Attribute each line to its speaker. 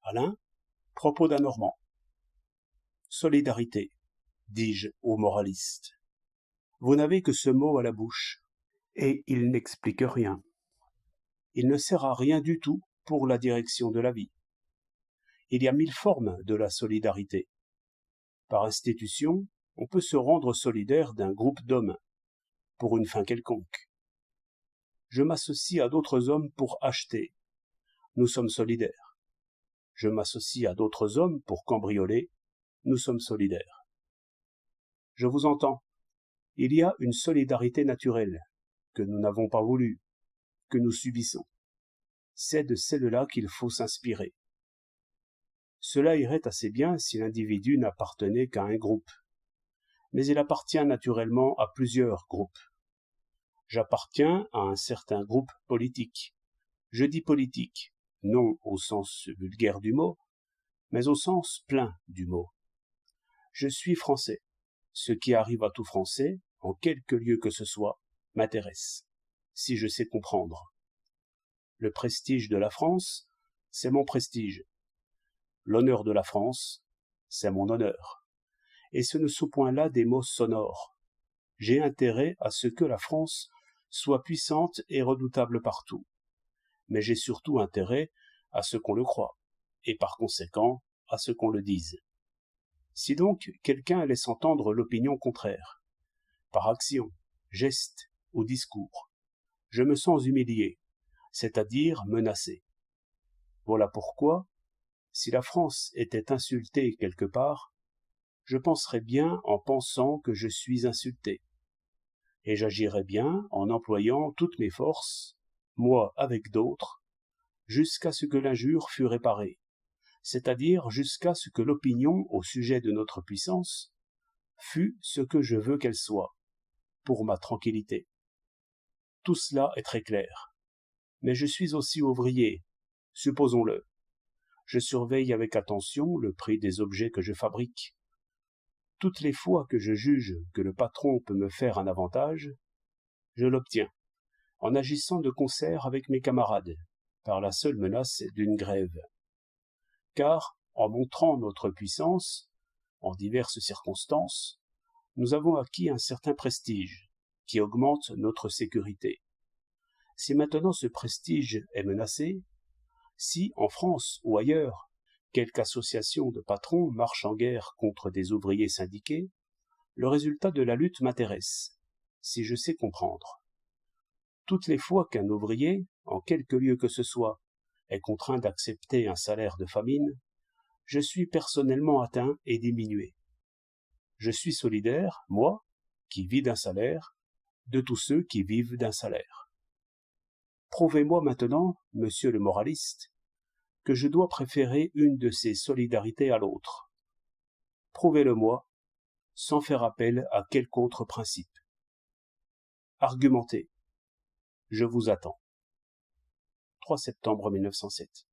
Speaker 1: Alain, propos d'un Normand. Solidarité, dis-je au moraliste. Vous n'avez que ce mot à la bouche, et il n'explique rien. Il ne sert à rien du tout pour la direction de la vie. Il y a 1000 formes de la solidarité. Par institution, on peut se rendre solidaire d'un groupe d'hommes, pour une fin quelconque. Je m'associe à d'autres hommes pour acheter. Nous sommes solidaires. Je m'associe à d'autres hommes pour cambrioler. Nous sommes solidaires. Je vous entends. Il y a une solidarité naturelle, que nous n'avons pas voulu, que nous subissons. C'est de celle-là qu'il faut s'inspirer. Cela irait assez bien si l'individu n'appartenait qu'à un groupe. Mais il appartient naturellement à plusieurs groupes. J'appartiens à un certain groupe politique. Je dis politique, non au sens vulgaire du mot, mais au sens plein du mot. Je suis français. Ce qui arrive à tout Français, en quelque lieu que ce soit, m'intéresse, si je sais comprendre. Le prestige de la France, c'est mon prestige. L'honneur de la France, c'est mon honneur. Et ce ne sont point là des mots sonores. J'ai intérêt à ce que la France soit puissante et redoutable partout. Mais j'ai surtout intérêt à ce qu'on le croie, et par conséquent à ce qu'on le dise. Si donc quelqu'un laisse entendre l'opinion contraire, par action, geste ou discours, je me sens humilié, c'est-à-dire menacé. Voilà pourquoi, si la France était insultée quelque part, je penserais bien en pensant que je suis insulté. Et j'agirais bien en employant toutes mes forces, moi avec d'autres, jusqu'à ce que l'injure fût réparée, c'est-à-dire jusqu'à ce que l'opinion au sujet de notre puissance fût ce que je veux qu'elle soit, pour ma tranquillité. Tout cela est très clair. Mais je suis aussi ouvrier, supposons-le. Je surveille avec attention le prix des objets que je fabrique. Toutes les fois que je juge que le patron peut me faire un avantage, je l'obtiens, en agissant de concert avec mes camarades, par la seule menace d'une grève. Car, en montrant notre puissance, en diverses circonstances, nous avons acquis un certain prestige, qui augmente notre sécurité. Si maintenant ce prestige est menacé, si, en France ou ailleurs, quelque association de patrons marche en guerre contre des ouvriers syndiqués, le résultat de la lutte m'intéresse, si je sais comprendre. Toutes les fois qu'un ouvrier, en quelque lieu que ce soit, est contraint d'accepter un salaire de famine, je suis personnellement atteint et diminué. Je suis solidaire, moi, qui vis d'un salaire, de tous ceux qui vivent d'un salaire. Prouvez-moi maintenant, monsieur le moraliste, que je dois préférer une de ces solidarités à l'autre. Prouvez-le-moi, sans faire appel à quelque autre principe. Argumentez. Je vous attends. 3 septembre 1907.